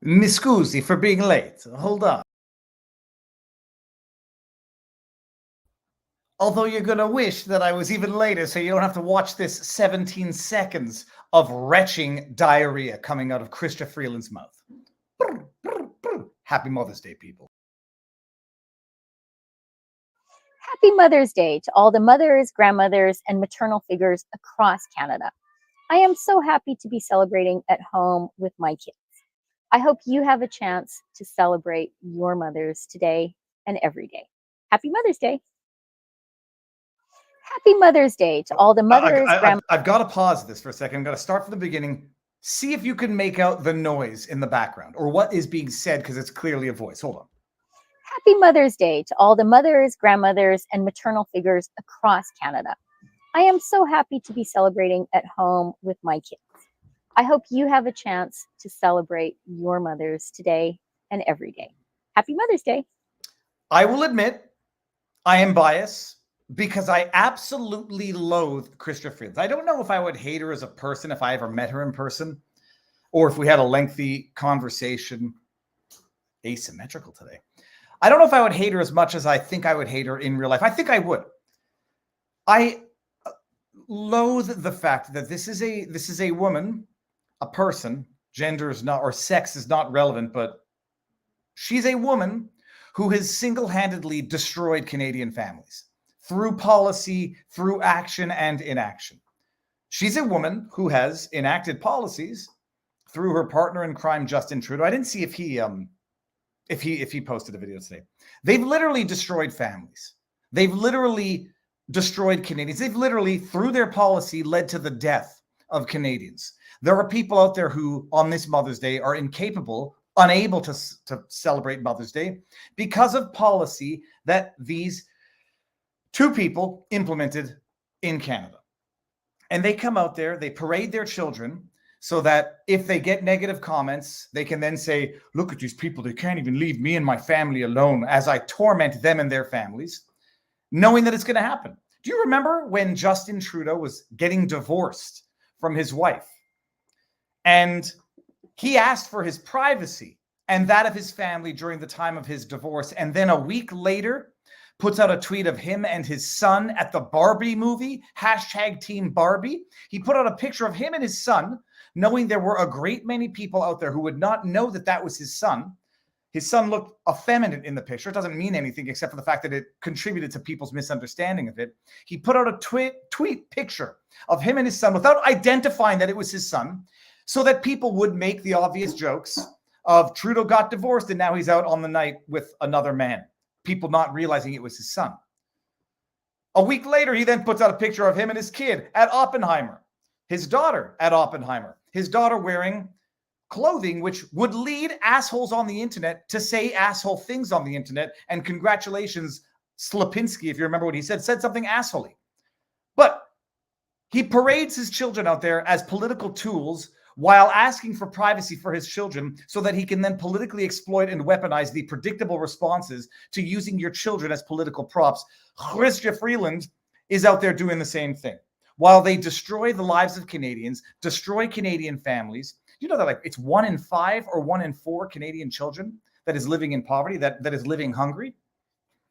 Mi scusi for being late. Hold on. Although you're going to wish that I was even later so you don't have to watch this 17 seconds of retching diarrhea coming out of Krista Freeland's mouth. Happy Mother's Day, people. Happy Mother's Day to all the mothers, grandmothers, and maternal figures across Canada. I am so happy to be celebrating at home with my kids. I hope you have a chance to celebrate your mothers today and every day. Happy Mother's Day. Happy Mother's Day to all the mothers, I've got to pause this for a second. I'm going to start from the beginning. See if you can make out the noise in the background or what is being said, because it's clearly a voice. Hold on. Happy Mother's Day to all the mothers, grandmothers, and maternal figures across Canada. I am so happy to be celebrating at home with my kids. I hope you have a chance to celebrate your mothers today and every day. Happy Mother's Day. I will admit I am biased because I absolutely loathe Krista Freeland. I don't know if I would hate her as a person if I ever met her in person or if we had a lengthy conversation. Asymmetrical today. I don't know if I would hate her as much as I think I would hate her in real life. I think I would. I loathe the fact that this is a woman, a person. Gender is not, or sex is not relevant, but she's a woman who has single-handedly destroyed Canadian families through policy, through action and inaction. She's a woman who has enacted policies through her partner in crime, Justin Trudeau. I didn't see if he posted a video today. They've literally destroyed families. They've literally destroyed Canadians. They've literally, through their policy, led to the death of Canadians. There are people out there who, on this Mother's Day, are incapable, unable to celebrate Mother's Day because of policy that these two people implemented in Canada. And they come out there, they parade their children so that if they get negative comments, they can then say, look at these people, they can't even leave me and my family alone as I torment them and their families, knowing that it's going to happen. Do you remember when Justin Trudeau was getting divorced from his wife? And he asked for his privacy and that of his family during the time of his divorce. And then a week later, puts out a tweet of him and his son at the Barbie movie, #Team Barbie. He put out a picture of him and his son, knowing there were a great many people out there who would not know that that was his son. His son looked effeminate in the picture. It doesn't mean anything except for the fact that it contributed to people's misunderstanding of it. He put out a tweet picture of him and his son without identifying that it was his son, so that people would make the obvious jokes of Trudeau got divorced and now he's out on the night with another man. People not realizing it was his son. A week later, he then puts out a picture of him and his kid at Oppenheimer, his daughter at Oppenheimer, his daughter wearing clothing which would lead assholes on the internet to say asshole things on the internet. And congratulations, Slapinski, if you remember what he said something assholey. But he parades his children out there as political tools while asking for privacy for his children so that he can then politically exploit and weaponize the predictable responses to using your children as political props. Chrystia Freeland is out there doing the same thing. While they destroy the lives of Canadians, destroy Canadian families, you know that like it's 1 in 5 or 1 in 4 Canadian children that is living in poverty, that is living hungry,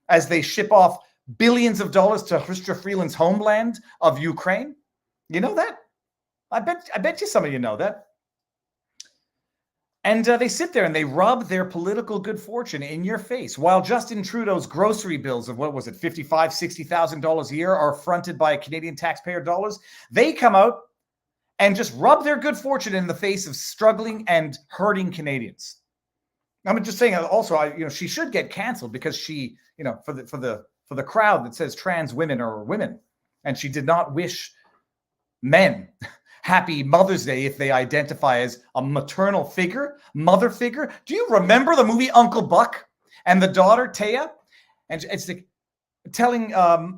as they ship off billions of dollars to Chrystia Freeland's homeland of Ukraine. You know that? I bet you some of you know that. And they sit there and they rub their political good fortune in your face while Justin Trudeau's grocery bills of, what was it, $55,000, $60,000 a year are fronted by Canadian taxpayer dollars. They come out and just rub their good fortune in the face of struggling and hurting Canadians. I'm just saying also, she should get canceled because she, for the crowd that says trans women are women, and she did not wish men happy Mother's Day if they identify as a maternal figure, mother figure. Do you remember the movie Uncle Buck and the daughter Taya? And it's like telling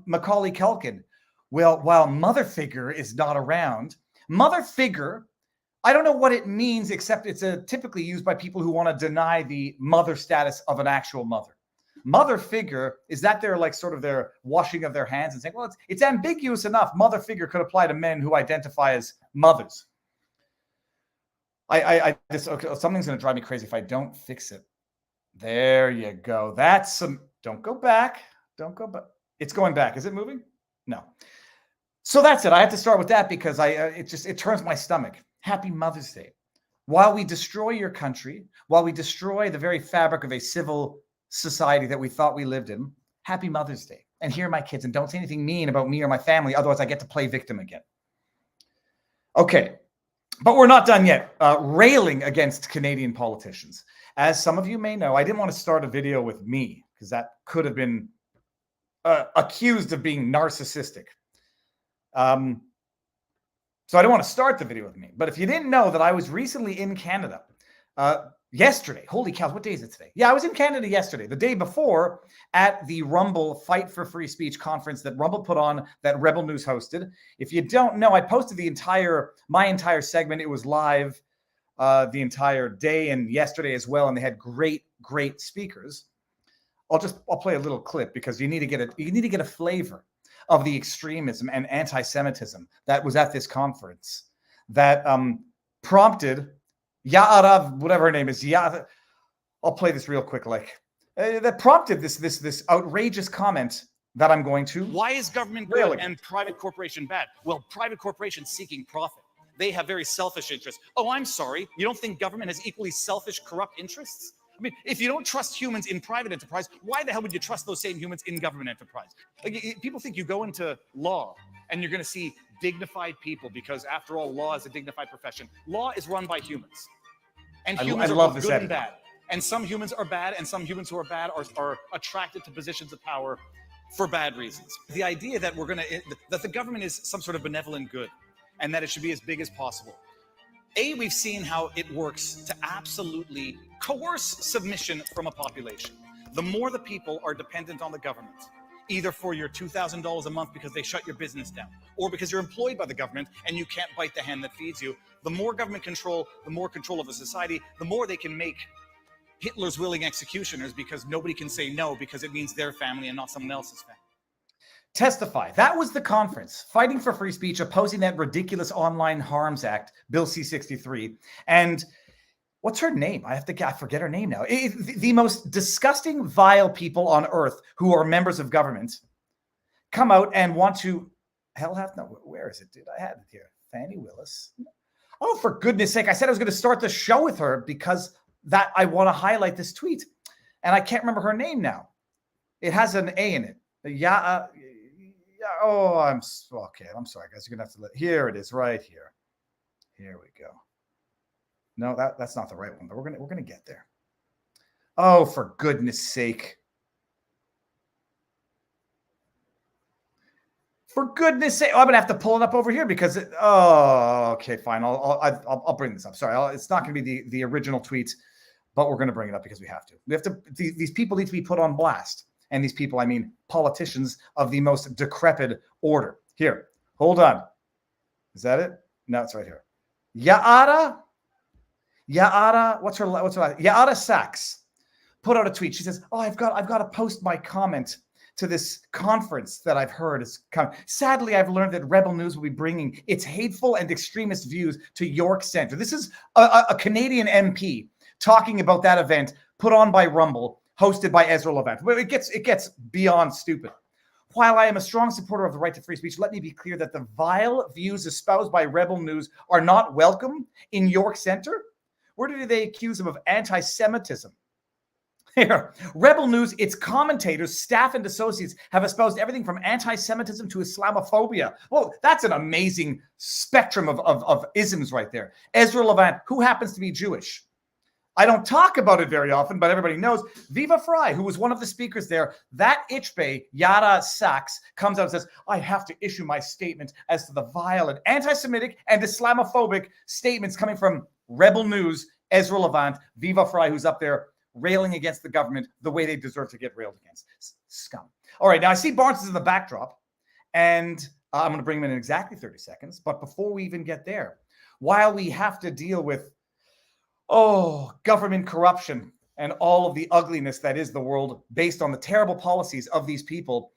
Macaulay Culkin, well, while mother figure is not around, mother figure, I don't know what it means, except it's typically used by people who want to deny the mother status of an actual mother. Mother figure, is that their like sort of their washing of their hands and saying, well, it's ambiguous enough. Mother figure could apply to men who identify as mothers. I just, okay, something's going to drive me crazy if I don't fix it. There you go. That's some, don't go back. Don't go back. It's going back. Is it moving? No. So that's it. I have to start with that because it turns my stomach. Happy Mother's Day. While we destroy your country, while we destroy the very fabric of a civil society that we thought we lived in, happy Mother's Day. And hear my kids and don't say anything mean about me or my family. Otherwise, I get to play victim again. Okay. But we're not done yet. Railing against Canadian politicians. As some of you may know, I didn't want to start a video with me because that could have been accused of being narcissistic. So I don't want to start the video with me. But if you didn't know that I was recently in Canada yesterday. Holy cows, what day is it today? Yeah, I was in Canada yesterday, the day before at the Rumble Fight for Free Speech conference that Rumble put on, that Rebel News hosted. If you don't know, I posted my entire segment. It was live the entire day and yesterday as well. And they had great speakers. I'll play a little clip because you need to get a flavor of the extremism and anti-Semitism that was at this conference that prompted Ya'ara, whatever her name is. I'll play this real quick. That prompted this outrageous comment that I'm going to. Why is government good and private corporation bad? Well, private corporations seeking profit. They have very selfish interests. Oh, I'm sorry. You don't think government has equally selfish, corrupt interests? I mean, if you don't trust humans in private enterprise, why the hell would you trust those same humans in government enterprise? People think you go into law and you're going to see dignified people because, after all, law is a dignified profession. Law is run by humans. And humans are both good and bad. And some humans are bad, and some humans who are bad are attracted to positions of power for bad reasons. The idea that that the government is some sort of benevolent good and that it should be as big as possible. We've seen how it works to absolutely coerce submission from a population. The more the people are dependent on the government, either for your $2,000 a month because they shut your business down, or because you're employed by the government and you can't bite the hand that feeds you, the more government control, the more control of a society, the more they can make Hitler's willing executioners because nobody can say no because it means their family and not someone else's family. Testify. That was the conference, fighting for free speech, opposing that ridiculous Online Harms Act, Bill C-63. And what's her name? I forget her name now. The most disgusting, vile people on earth who are members of government come out and want to, where is it, dude? I had it here. Fannie Willis. Oh, for goodness sake. I said I was going to start the show with her because that I want to highlight this tweet. And I can't remember her name now. It has an A in it. I'm sorry, guys. You're gonna have to here it is, right here. Here we go. No, that's not the right one, but we're gonna get there. Oh, for goodness sake. For goodness sake. I'm gonna have to pull it up over here because okay, fine. I'll bring this up. Sorry, it's not gonna be the original tweet, but we're gonna bring it up because we have to. These people need to be put on blast. And these people, I mean politicians of the most decrepit order. Here, hold on. Is that it? No, it's right here. Ya'ara, what's her Ya'ara Sachs put out a tweet. She says, "Oh, I've got to post my comment to this conference that I've heard is coming. Sadly, I've learned that Rebel News will be bringing its hateful and extremist views to York Centre." This is a Canadian MP talking about that event put on by Rumble, hosted by Ezra Levant. It gets beyond stupid. While I am a strong supporter of the right to free speech, let me be clear that the vile views espoused by Rebel News are not welcome in York Centre. Where do they accuse them of anti-Semitism? Here, Rebel News, its commentators, staff, and associates have espoused everything from anti-Semitism to Islamophobia. Well, that's an amazing spectrum of isms right there. Ezra Levant, who happens to be Jewish. I don't talk about it very often, but everybody knows Viva Fry, who was one of the speakers there. That Ichbe, Ya'ara Sachs, comes out and says, "I have to issue my statement as to the vile and anti-Semitic and Islamophobic statements coming from Rebel News, Ezra Levant, Viva Fry, who's up there railing against the government the way they deserve to get railed against. Scum." All right, now I see Barnes is in the backdrop, and I'm going to bring him in exactly 30 seconds. But before we even get there, while we have to deal with government corruption and all of the ugliness that is the world based on the terrible policies of these people,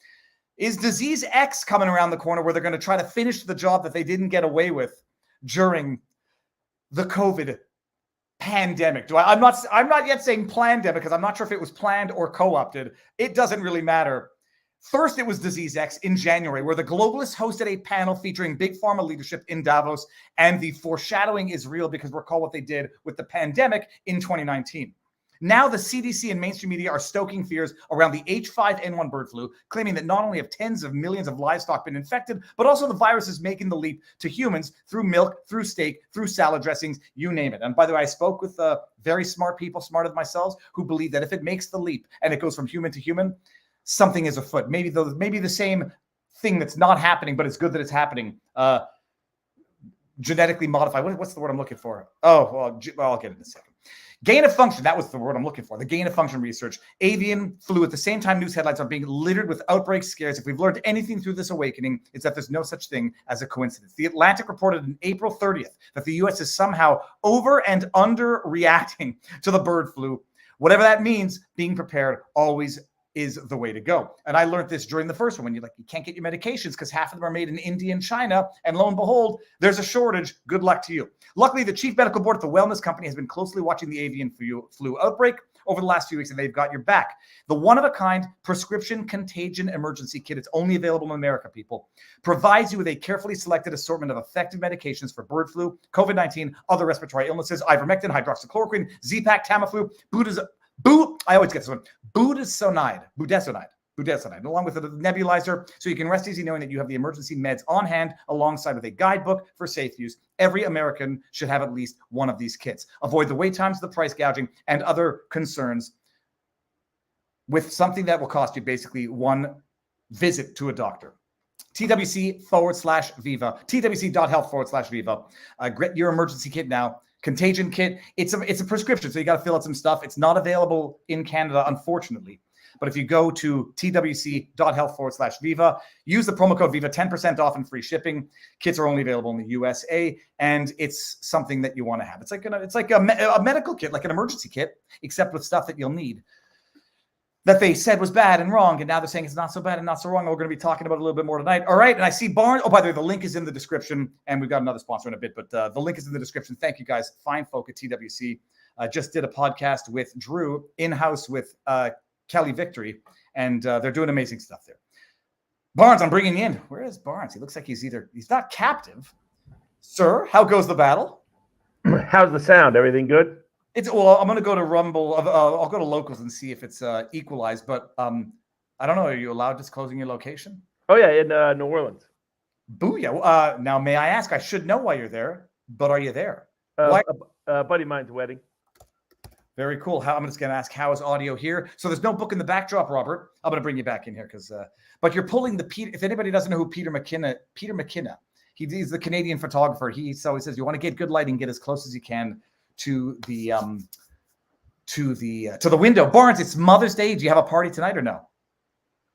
is Disease X coming around the corner where they're going to try to finish the job that they didn't get away with during the COVID pandemic. I'm not yet saying plandemic because I'm not sure if it was planned or co-opted. It doesn't really matter. First, it was Disease X in January, where the globalists hosted a panel featuring big pharma leadership in Davos, and the foreshadowing is real because recall what they did with the pandemic in 2019. Now the CDC and mainstream media are stoking fears around the H5N1 bird flu, claiming that not only have tens of millions of livestock been infected, but also the virus is making the leap to humans through milk, through steak, through salad dressings, you name it. And by the way, I spoke with very smart people, smarter than myself, who believe that if it makes the leap and it goes from human to human, something is afoot. Maybe the same thing that's not happening, but it's good that it's happening. Genetically modified. What's the word I'm looking for? Oh, well, I'll get it in a second. Gain of function. That was the word I'm looking for. The gain of function research. Avian flu. At the same time, news headlines are being littered with outbreak scares. If we've learned anything through this awakening, it's that there's no such thing as a coincidence. The Atlantic reported on April 30th that the U.S. is somehow over and under reacting to the bird flu. Whatever that means, being prepared always is the way to go. And I learned this during the first one when you can't get your medications because half of them are made in India and China. And lo and behold, there's a shortage. Good luck to you. Luckily, the chief medical board at the wellness company has been closely watching the avian flu outbreak over the last few weeks, and they've got your back. The one-of-a-kind prescription contagion emergency kit, it's only available in America, people, provides you with a carefully selected assortment of effective medications for bird flu, COVID-19, other respiratory illnesses, ivermectin, hydroxychloroquine, Z-Pak, Tamiflu, I always get this one. Budesonide, along with a nebulizer, so you can rest easy knowing that you have the emergency meds on hand alongside with a guidebook for safe use. Every American should have at least one of these kits. Avoid the wait times, the price gouging, and other concerns with something that will cost you basically one visit to a doctor. TWC/Viva, TWC.health/Viva. Get your emergency kit now. Contagion kit. It's a prescription, so you got to fill out some stuff. It's not available in Canada, unfortunately. But if you go to twc.health/Viva, use the promo code Viva, 10% off and free shipping. Kits are only available in the USA, and it's something that you want to have. It's like a medical kit, like an emergency kit, except with stuff that you'll need. That they said was bad and wrong, and now they're saying it's not so bad and not so wrong. We're going to be talking about it a little bit more tonight. All right, and I see Barnes. Oh, by the way, the link is in the description, and we've got another sponsor in a bit, but the link is in the description. Thank you, guys. Fine folk at TWC. Just did a podcast with Drew in-house with Kelly Victory, and they're doing amazing stuff there. Barnes, I'm bringing you in. Where is Barnes? He looks like he's not captive. Sir, how goes the battle? How's the sound? Everything good? Well, I'm going to go to Rumble. I'll go to locals and see if it's equalized. But I don't know. Are you allowed disclosing your location? Oh yeah, in New Orleans. Booyah! Now, may I ask? I should know why you're there, but are you there? A buddy of mine's wedding. Very cool. I'm just going to ask, how is audio here? So there's no book in the backdrop, Robert. I'm going to bring you back in here but you're pulling the Peter. If anybody doesn't know who Peter McKenna, he's the Canadian photographer. He says you want to get good lighting, get as close as you can to the window. Barnes, it's Mother's Day. Do you have a party tonight or no?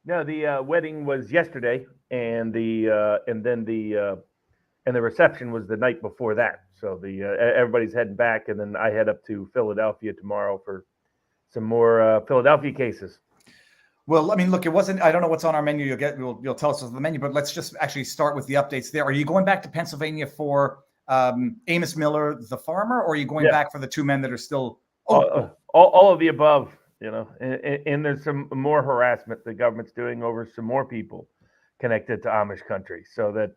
No, the wedding was yesterday, and the reception was the night before that. So everybody's heading back, and then I head up to Philadelphia tomorrow for some more Philadelphia cases. Well, I mean, look, it wasn't. I don't know what's on our menu. You'll tell us what's on the menu, but let's just actually start with the updates there. Are you going back to Pennsylvania for Amos Miller, the farmer, or are you going back for the two men that are still? All of the above, and there's some more harassment the government's doing over some more people connected to Amish country, so that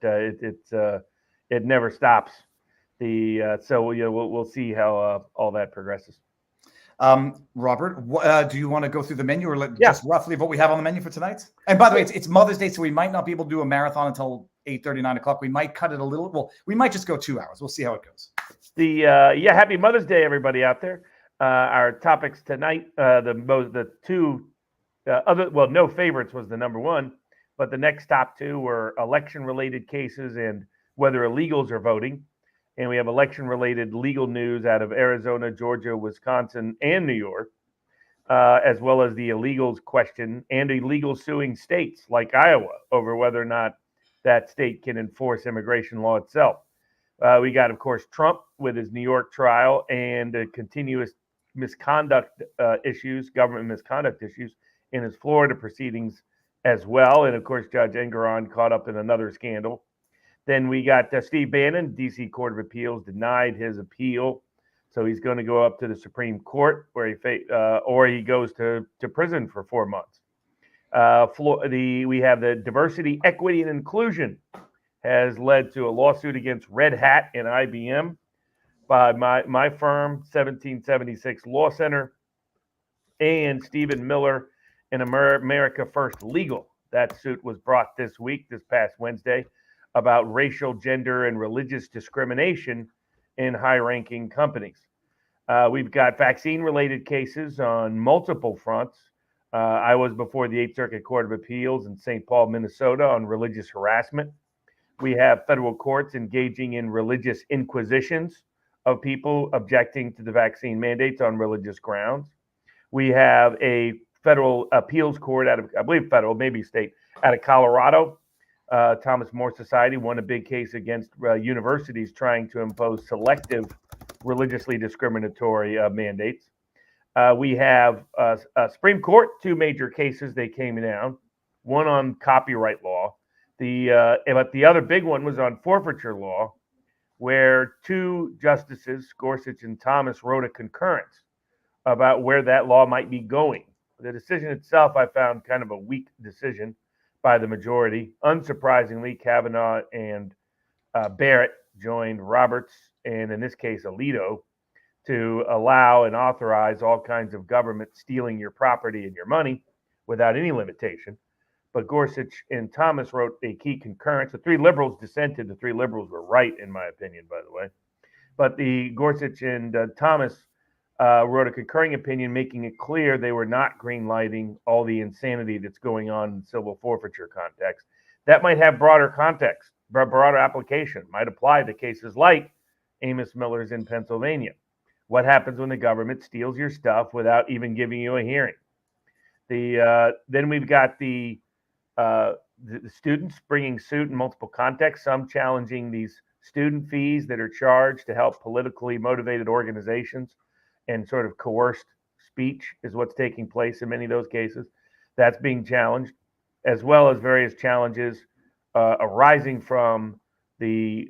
it never stops. We'll see how all that progresses. Robert, do you want to go through the menu or just roughly what we have on the menu for tonight? And by the way, it's Mother's Day, so we might not be able to do a marathon until 8:30, 9 o'clock. We might cut it a little. Well, we might just go 2 hours. We'll see how it goes. Happy Mother's Day, everybody out there. Our topics tonight, no favorites was the number one, but the next top two were election-related cases and whether illegals are voting. And we have election-related legal news out of Arizona, Georgia, Wisconsin, and New York, as well as the illegals question and illegal suing states like Iowa over whether or not that state can enforce immigration law itself. We got, of course, Trump with his New York trial and continuous misconduct issues, government misconduct issues in his Florida proceedings as well. And, of course, Judge Engoron caught up in another scandal. Then we got Steve Bannon, D.C. Court of Appeals, denied his appeal So he's going to go up to the Supreme Court where or he goes to prison for 4 months. We have the diversity, equity, and inclusion has led to a lawsuit against Red Hat and IBM by my firm, 1776 Law Center, and Stephen Miller and America First Legal. That suit was brought this past Wednesday, about racial, gender, and religious discrimination in high-ranking companies. We've got vaccine-related cases on multiple fronts. I was before the 8th Circuit Court of Appeals in St. Paul, Minnesota on religious harassment. We have federal courts engaging in religious inquisitions of people objecting to the vaccine mandates on religious grounds. We have a federal appeals court out of, I believe federal, maybe state, out of Colorado. Thomas More Society won a big case against universities trying to impose selective religiously discriminatory mandates. We have Supreme Court, 2 major cases they came down, one on copyright law. But the other big one was on forfeiture law, where 2 justices, Gorsuch and Thomas, wrote a concurrence about where that law might be going. The decision itself I found kind of a weak decision by the majority. Unsurprisingly, Kavanaugh and Barrett joined Roberts and, in this case, Alito, to allow and authorize all kinds of government stealing your property and your money without any limitation. But Gorsuch and Thomas wrote a key concurrence. The 3 liberals dissented. The 3 liberals were right, in my opinion, by the way. But the Gorsuch and Thomas wrote a concurring opinion making it clear they were not green-lighting all the insanity that's going on in civil forfeiture context. That might have broader context, broader application, might apply to cases like Amos Miller's in Pennsylvania. What happens when the government steals your stuff without even giving you a hearing? Then we've got the students bringing suit in multiple contexts, some challenging these student fees that are charged to help politically motivated organizations, and sort of coerced speech is what's taking place in many of those cases. That's being challenged, as well as various challenges arising from the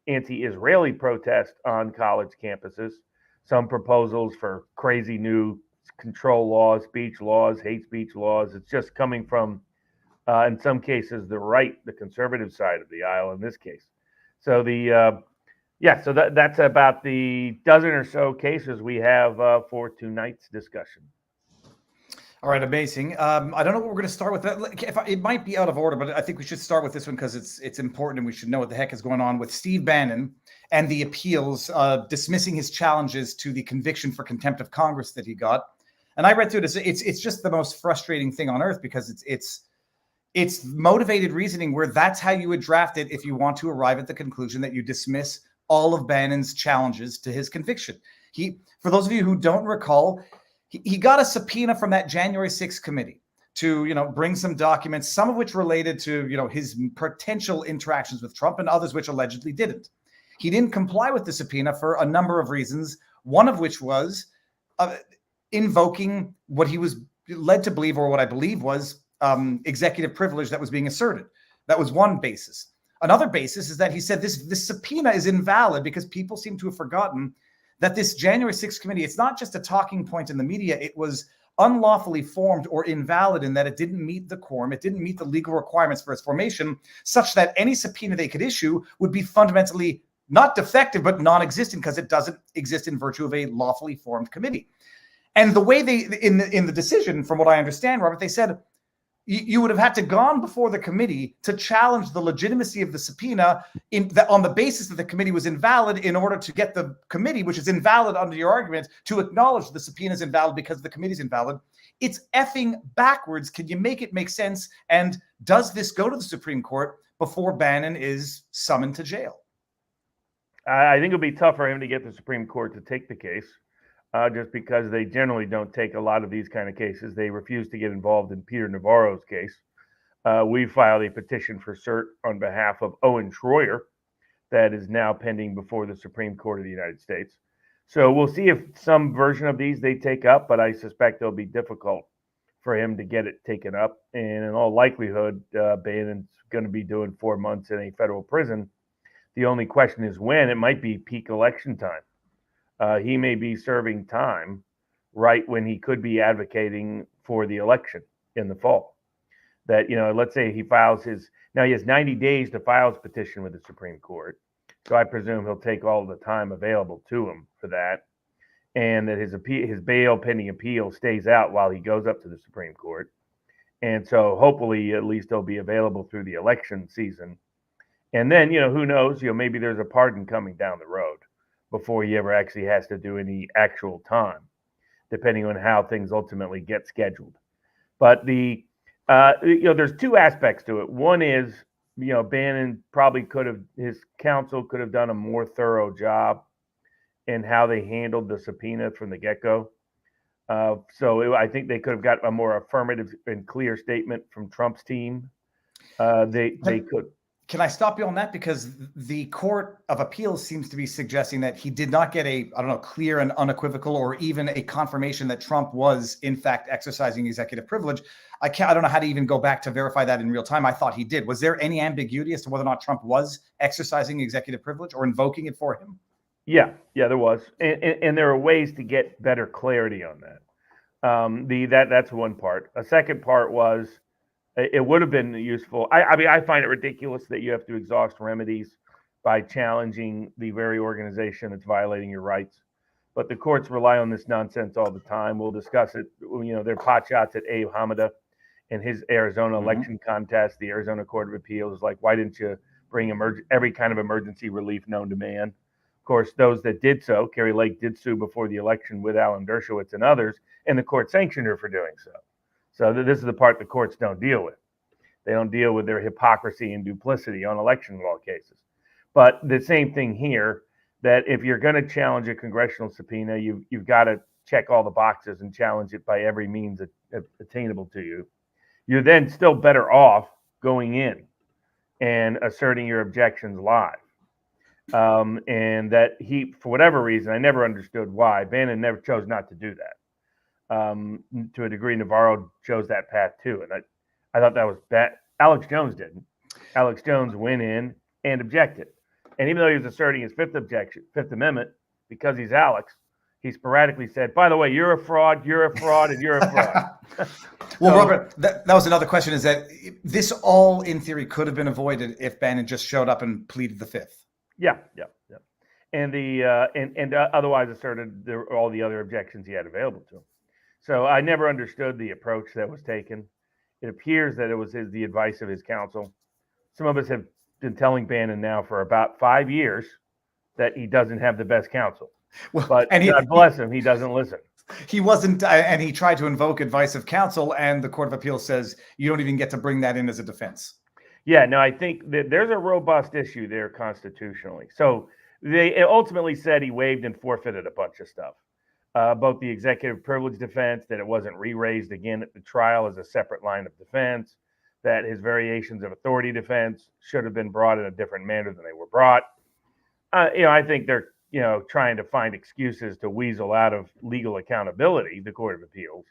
anti-Israeli protest on college campuses. Some proposals for crazy new control laws, speech laws, hate speech laws. It's just coming from, in some cases, the right, the conservative side of the aisle in this case. So so that's about the dozen or so cases we have for tonight's discussion. All right, amazing. I don't know what we're going to start with. It might be out of order, but I think we should start with this one because it's important and we should know what the heck is going on with Steve Bannon and the appeals dismissing his challenges to the conviction for contempt of Congress that he got. And I read through this. It's just the most frustrating thing on earth because it's motivated reasoning where that's how you would draft it if you want to arrive at the conclusion that you dismiss all of Bannon's challenges to his conviction. For those of you who don't recall, he got a subpoena from that January 6th committee to, bring some documents, some of which related to, his potential interactions with Trump and others which allegedly didn't. He didn't comply with the subpoena for a number of reasons, one of which was invoking what he was led to believe, or what I believe was executive privilege that was being asserted. That was one basis. Another basis is that he said this subpoena is invalid because people seem to have forgotten that this January 6th committee, it's not just a talking point in the media. It was unlawfully formed or invalid in that it didn't meet the quorum. It didn't meet the legal requirements for its formation, such that any subpoena they could issue would be fundamentally not defective, but non-existent because it doesn't exist in virtue of a lawfully formed committee. And the way in the decision, from what I understand, Robert, they said you would have had to gone before the committee to challenge the legitimacy of the subpoena on the basis that the committee was invalid in order to get the committee, which is invalid under your argument, to acknowledge the subpoena is invalid because the committee is invalid. It's effing backwards. Can you make it make sense? And does this go to the Supreme Court before Bannon is summoned to jail? I think it'll be tough for him to get the Supreme Court to take the case. Just because they generally don't take a lot of these kind of cases. They refuse to get involved in Peter Navarro's case. We filed a petition for cert on behalf of Owen Schroyer that is now pending before the Supreme Court of the United States. So we'll see if some version of these they take up, but I suspect it'll be difficult for him to get it taken up. And in all likelihood, Bannon's going to be doing 4 months in a federal prison. The only question is when. It might be peak election time. he may be serving time right when he could be advocating for the election in the fall. That, let's say he has 90 days to file his petition with the Supreme Court. So I presume he'll take all the time available to him for that. And that his bail pending appeal stays out while he goes up to the Supreme Court. And so hopefully at least he'll be available through the election season. And then, who knows, maybe there's a pardon coming down the road before he ever actually has to do any actual time, depending on how things ultimately get scheduled. But there's two aspects to it. One is, Bannon probably his counsel could have done a more thorough job in how they handled the subpoena from the get-go. I think they could have got a more affirmative and clear statement from Trump's team. They could. Can I stop you on that? Because the Court of Appeals seems to be suggesting that he did not get clear and unequivocal, or even a confirmation that Trump was in fact exercising executive privilege. I don't know how to even go back to verify that in real time. I thought he did. Was there any ambiguity as to whether or not Trump was exercising executive privilege or invoking it for him? Yeah, there was. And there are ways to get better clarity on that. That's one part. A second part was, it would have been useful. I find it ridiculous that you have to exhaust remedies by challenging the very organization that's violating your rights. But the courts rely on this nonsense all the time. We'll discuss it. Their pot shots at Abe Hamada and his Arizona election contest. The Arizona Court of Appeals is like, why didn't you bring every kind of emergency relief known to man? Of course, those that did so, Kerry Lake did sue before the election with Alan Dershowitz and others, and the court sanctioned her for doing so. So this is the part the courts don't deal with. They don't deal with their hypocrisy and duplicity on election law cases. But the same thing here, that if you're going to challenge a congressional subpoena, you've got to check all the boxes and challenge it by every means attainable to you. You're then still better off going in and asserting your objections live. And that for whatever reason, I never understood why, Bannon never chose not to do that. To a degree, Navarro chose that path too, and I thought that was bad. Alex Jones didn't. Alex Jones went in and objected, and even though he was asserting his Fifth Amendment, because he's Alex, he sporadically said, "By the way, you're a fraud, you're a fraud, and you're a fraud." Well, Robert, that was another question: is that this all, in theory, could have been avoided if Bannon just showed up and pleaded the Fifth? Yeah. And otherwise asserted all the other objections he had available to him. So I never understood the approach that was taken. It appears that it was the advice of his counsel. Some of us have been telling Bannon now for about 5 years that he doesn't have the best counsel. Well, but God bless him, he doesn't listen. He wasn't, and he tried to invoke advice of counsel, and the Court of Appeals says you don't even get to bring that in as a defense. Yeah, no, I think that there's a robust issue there constitutionally. So they ultimately said he waived and forfeited a bunch of stuff. Both the executive privilege defense, that it wasn't re-raised again at the trial as a separate line of defense, that his variations of authority defense should have been brought in a different manner than they were brought. I think they're, trying to find excuses to weasel out of legal accountability, the Court of Appeals.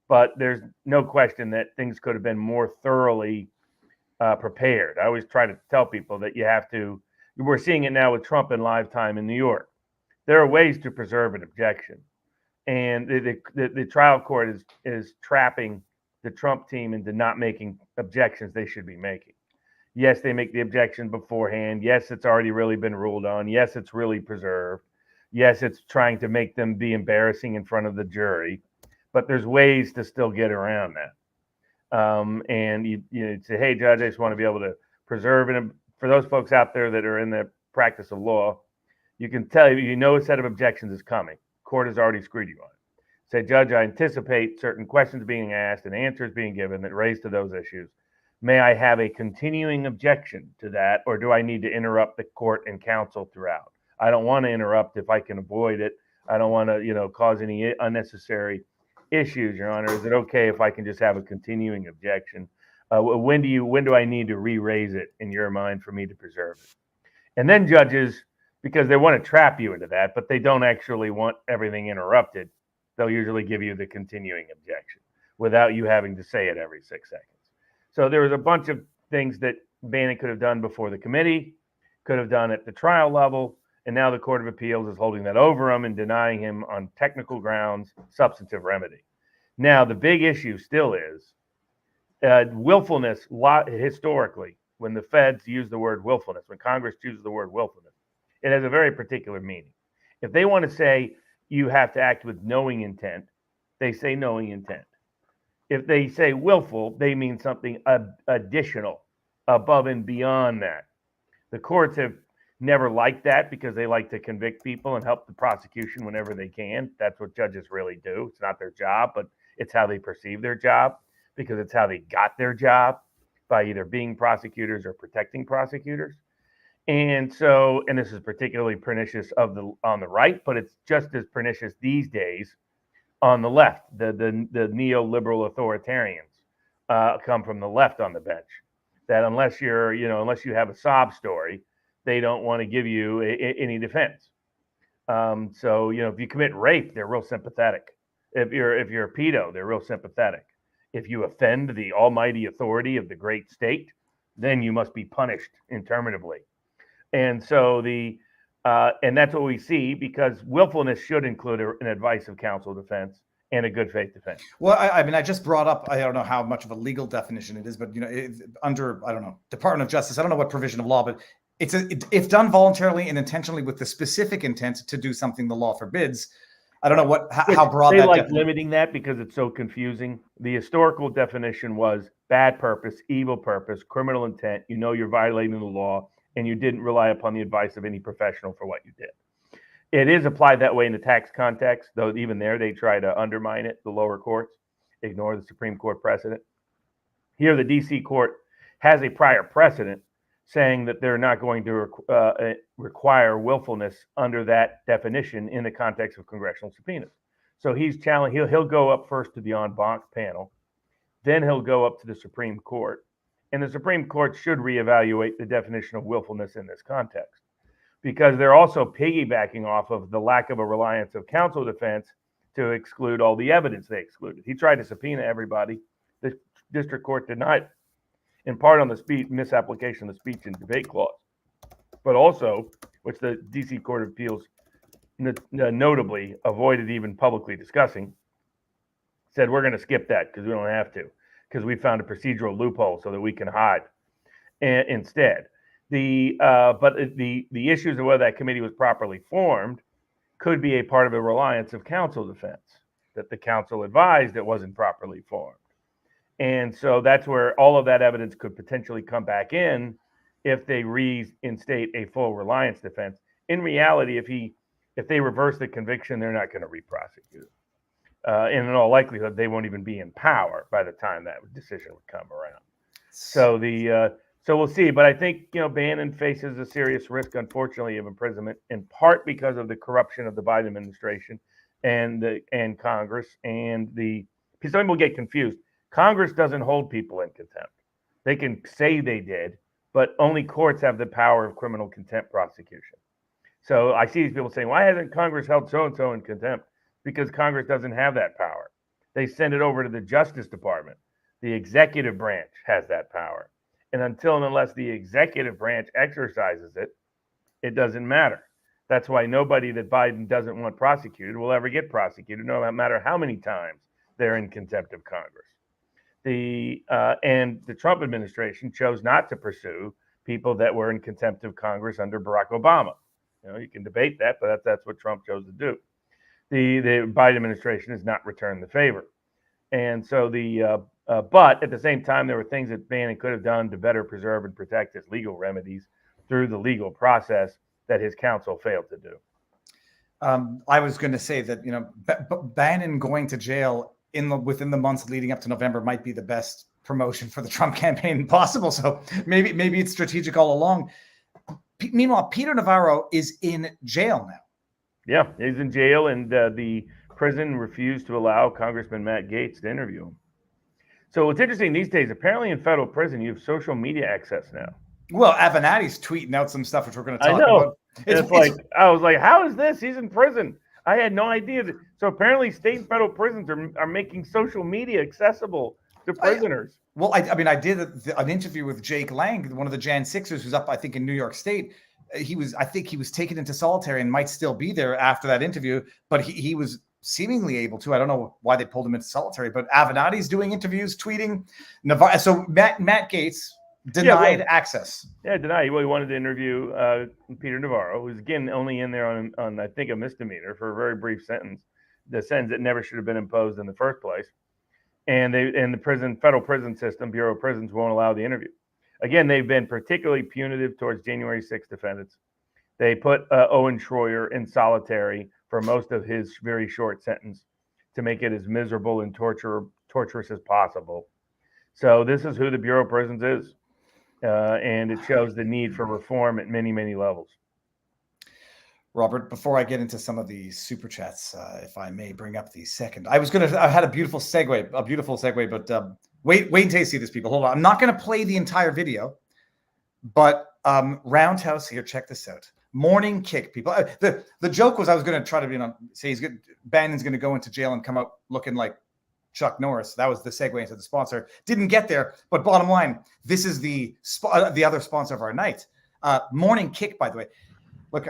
But there's no question that things could have been more thoroughly prepared. I always try to tell people that we're seeing it now with Trump in live time in New York. There are ways to preserve an objection. And the trial court is trapping the Trump team into not making objections they should be making. Yes, they make the objection beforehand. Yes, it's already really been ruled on. Yes, it's really preserved. Yes, it's trying to make them be embarrassing in front of the jury. But there's ways to still get around that. And you say, hey, Judge, I just want to be able to preserve it. For those folks out there that are in the practice of law, you can tell a set of objections is coming. Court has already screwed you on it. Say, Judge, I anticipate certain questions being asked and answers being given that raise to those issues. May I have a continuing objection to that, or do I need to interrupt the court and counsel throughout? I don't want to interrupt if I can avoid it. I don't want to, cause any unnecessary issues, Your Honor. Is it okay if I can just have a continuing objection? When do I need to re-raise it in your mind for me to preserve it? And then judges, because they want to trap you into that, but they don't actually want everything interrupted, they'll usually give you the continuing objection without you having to say it every 6 seconds. So there was a bunch of things that Bannon could have done before the committee, could have done at the trial level, And now the Court of Appeals is holding that over him and denying him on technical grounds substantive remedy. Now, the big issue still is willfulness. Historically, when the feds use the word willfulness, when Congress chooses the word willfulness, it has a very particular meaning. If they want to say you have to act with knowing intent, they say knowing intent. If they say willful, they mean something additional, above and beyond that. The courts have never liked that because they like to convict people and help the prosecution whenever they can. That's what judges really do. It's not their job, but it's how they perceive their job, because it's how they got their job, by either being prosecutors or protecting prosecutors. And so, and this is particularly pernicious on the right, but it's just as pernicious these days on the left. The neoliberal authoritarians come from the left on the bench. That unless you have a sob story, they don't want to give you any defense. So if you commit rape, they're real sympathetic. If you're a pedo, they're real sympathetic. If you offend the almighty authority of the great state, then you must be punished interminably. And so and that's what we see, because willfulness should include an advice of counsel defense and a good faith defense. Well, I just brought up, I don't know how much of a legal definition it is, but under, I don't know, Department of Justice, I don't know what provision of law, but if done voluntarily and intentionally with the specific intent to do something the law forbids. I don't know how broad they that like limiting that because it's so confusing. The historical definition was bad purpose, evil purpose, criminal intent. You're violating the law, and you didn't rely upon the advice of any professional for what you did. It is applied that way in the tax context, though even there they try to undermine it, the lower courts, ignore the Supreme Court precedent. Here, the D.C. court has a prior precedent saying that they're not going to require willfulness under that definition in the context of congressional subpoenas. So he's challenged. He'll go up first to the en banc panel, then he'll go up to the Supreme Court, and the Supreme Court should reevaluate the definition of willfulness in this context, because they're also piggybacking off of the lack of a reliance of counsel defense to exclude all the evidence they excluded. He tried to subpoena everybody. The district court denied, in part on the misapplication of the speech and debate clause, but also, which the D.C. Court of Appeals notably avoided even publicly discussing, said we're going to skip that because we don't have to, because we found a procedural loophole so that we can hide. And instead, but the issues of whether that committee was properly formed could be a part of a reliance of counsel defense, that the counsel advised it wasn't properly formed. And so that's where all of that evidence could potentially come back in if they reinstate a full reliance defense. In reality, if they reverse the conviction, they're not going to re-prosecute. And in all likelihood, they won't even be in power by the time that decision would come around. So so we'll see. But I think Bannon faces a serious risk, unfortunately, of imprisonment, in part because of the corruption of the Biden administration and Congress. And some people get confused. Congress doesn't hold people in contempt. They can say they did, but only courts have the power of criminal contempt prosecution. So I see these people saying, why hasn't Congress held so-and-so in contempt? Because Congress doesn't have that power. They send it over to the Justice Department. The executive branch has that power. And until and unless the executive branch exercises it, it doesn't matter. That's why nobody that Biden doesn't want prosecuted will ever get prosecuted, no matter how many times they're in contempt of Congress. And the Trump administration chose not to pursue people that were in contempt of Congress under Barack Obama. You can debate that, but that's what Trump chose to do. The Biden administration has not returned the favor. And so but at the same time, there were things that Bannon could have done to better preserve and protect his legal remedies through the legal process that his counsel failed to do. I was going to say that, Bannon going to jail within the months leading up to November might be the best promotion for the Trump campaign possible. So maybe it's strategic all along. Meanwhile, Peter Navarro is in jail now. Yeah, he's in jail, and the prison refused to allow Congressman Matt Gaetz to interview him. So what's interesting these days, apparently in federal prison, you have social media access now. Well, Avenatti's tweeting out some stuff, which we're going to talk about. I was like, how is this? He's in prison. I had no idea. So apparently state and federal prisons are making social media accessible to prisoners. I did an interview with Jake Lang, one of the Jan 6ers who's up, I think, in New York State. I think he was taken into solitary and might still be there after that interview, but he was seemingly able to. I don't know why they pulled him into solitary, but Avenatti's doing interviews, tweeting. So Matt Gaetz denied access. Yeah, denied. Well, he wanted to interview Peter Navarro, who's again only in there on I think a misdemeanor for a very brief sentence, the sentence that never should have been imposed in the first place. And the federal prison system, Bureau of Prisons, won't allow the interview. Again, they've been particularly punitive towards January 6th defendants. They put Owen Schroyer in solitary for most of his very short sentence to make it as miserable and torturous as possible. So this is who the Bureau of Prisons is. And it shows the need for reform at many, many levels. Robert, before I get into some of the super chats, if I may bring up the second, I had a beautiful segue, but wait until you see this, people. Hold on. I'm not going to play the entire video, but Roundhouse here, check this out. Morning kick, people. The joke was I was going to try to say Bannon's going to go into jail and come out looking like Chuck Norris. That was the segue into the sponsor. Didn't get there, but bottom line, this is the other sponsor of our night. Morning kick, by the way. Look,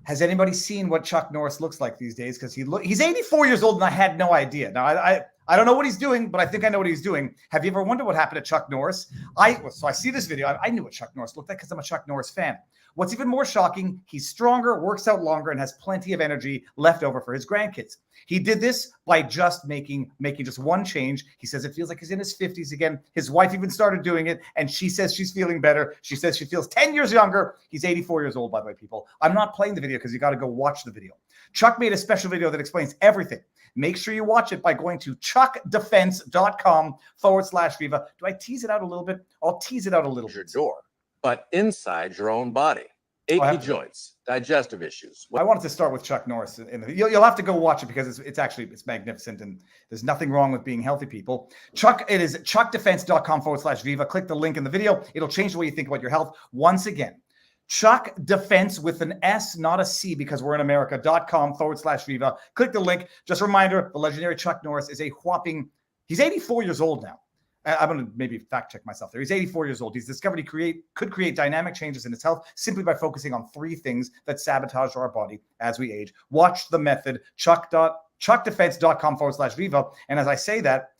has anybody seen what Chuck Norris looks like these days? Because he's 84 years old, and I had no idea. Now, I don't know what he's doing, but I think I know what he's doing. Have you ever wondered what happened to Chuck Norris? So I see this video. I knew what Chuck Norris looked like because I'm a Chuck Norris fan. What's even more shocking, he's stronger, works out longer, and has plenty of energy left over for his grandkids. He did this by just making just one change. He says it feels like he's in his 50s again. His wife even started doing it, and she says she's feeling better. She says she feels 10 years younger. He's 84 years old, by the way, people. I'm not playing the video because you got to go watch the video. Chuck made a special video that explains everything. Make sure you watch it by going to chuckdefense.com/Viva. Do I tease it out a little bit? I'll tease it out a little bit. Your door, but inside your own body. Achy joints, digestive issues. I wanted to start with Chuck Norris. You'll have to go watch it because it's magnificent, and there's nothing wrong with being healthy, people. It is chuckdefense.com/Viva. Click the link in the video. It'll change the way you think about your health. Once again, Chuck Defense with an S, not a C, because we're in America.com/Viva. Click the link. Just a reminder, the legendary Chuck Norris is he's 84 years old now. I'm going to maybe fact check myself there. He's 84 years old. He's discovered he could create dynamic changes in his health simply by focusing on 3 things that sabotage our body as we age. Watch the method, chuckdefense.com/Viva. And as I say that,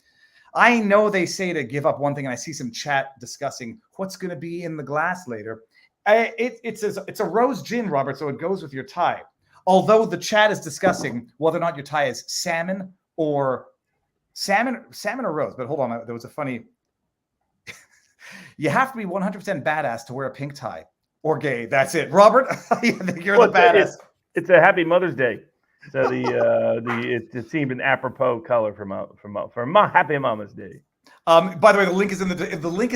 I know they say to give up one thing, and I see some chat discussing what's going to be in the glass later. It's a rose gin, Robert, so it goes with your tie. Although the chat is discussing whether or not your tie is salmon or rose. But hold on, there was a funny. You have to be 100% badass to wear a pink tie or gay. That's it, Robert. I think you're the badass. It's a Happy Mother's Day, so it seemed an apropos color for Happy Mama's Day. By the way, the link is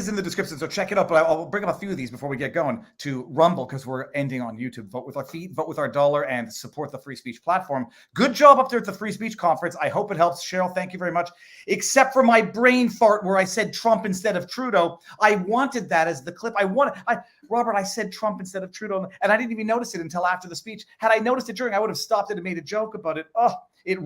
in the description, so check it out. But I'll bring up a few of these before we get going to Rumble, because we're ending on YouTube. Vote with our feet, vote with our dollar, and support the free speech platform. Good job up there at the Free Speech Conference. I hope it helps. Cheryl, thank you very much. Except for my brain fart where I said Trump instead of Trudeau. I wanted that as the clip. Robert, I said Trump instead of Trudeau, and I didn't even notice it until after the speech. Had I noticed it during, I would have stopped it and made a joke about it. Oh, just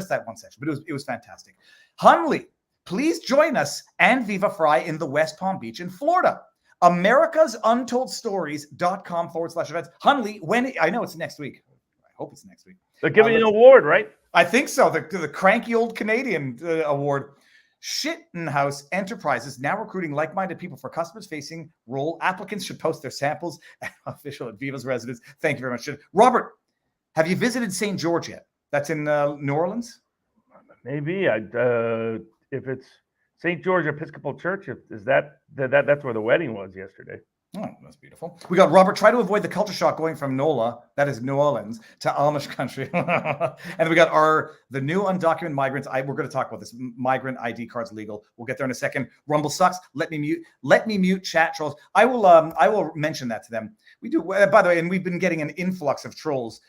that one section, but it was fantastic. Hunley, please join us and Viva Fry in the West Palm Beach in Florida. AmericasUntoldStories.com/events. Hunley, I know it's next week. I hope it's next week. They're giving you an award, right? I think so. The cranky old Canadian award. Shittenhouse Enterprises now recruiting like-minded people for customers-facing role. Applicants should post their samples at official at Viva's residence. Thank you very much. Robert, have you visited St. George yet? That's in New Orleans? Maybe. If it's St. George Episcopal Church, that's where the wedding was yesterday. Oh, that's beautiful. We got Robert, try to avoid the culture shock going from NOLA, that is New Orleans, to Amish country. And then we got the new undocumented migrants. We're going to talk about this. Migrant ID cards legal. We'll get there in a second. Rumble sucks. Let me mute chat trolls. I will mention that to them. We do, by the way, and we've been getting an influx of trolls.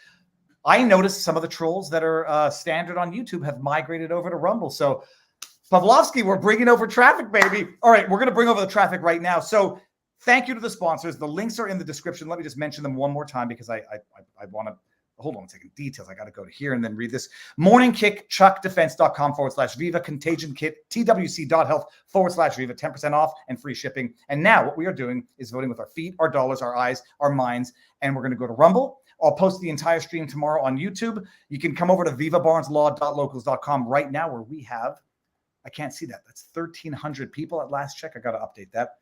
I noticed some of the trolls that are standard on YouTube have migrated over to Rumble. So Pavlovsky, we're bringing over traffic, baby. All right, we're going to bring over the traffic right now. So thank you to the sponsors. The links are in the description. Let me just mention them one more time because I want to hold on a second, details. I got to go to here and then read this. Morning Kick, chuckdefense.com/Viva, Contagion Kit, twc.health/Viva, 10% off and free shipping. And now what we are doing is voting with our feet, our dollars, our eyes, our minds, and we're going to go to Rumble. I'll post the entire stream tomorrow on YouTube. You can come over to vivabarneslaw.locals.com right now where we have, I can't see that. That's 1,300 people at last check. I got to update that.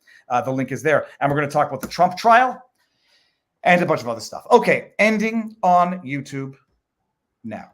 The link is there. And we're going to talk about the Trump trial and a bunch of other stuff. Okay, ending on YouTube now.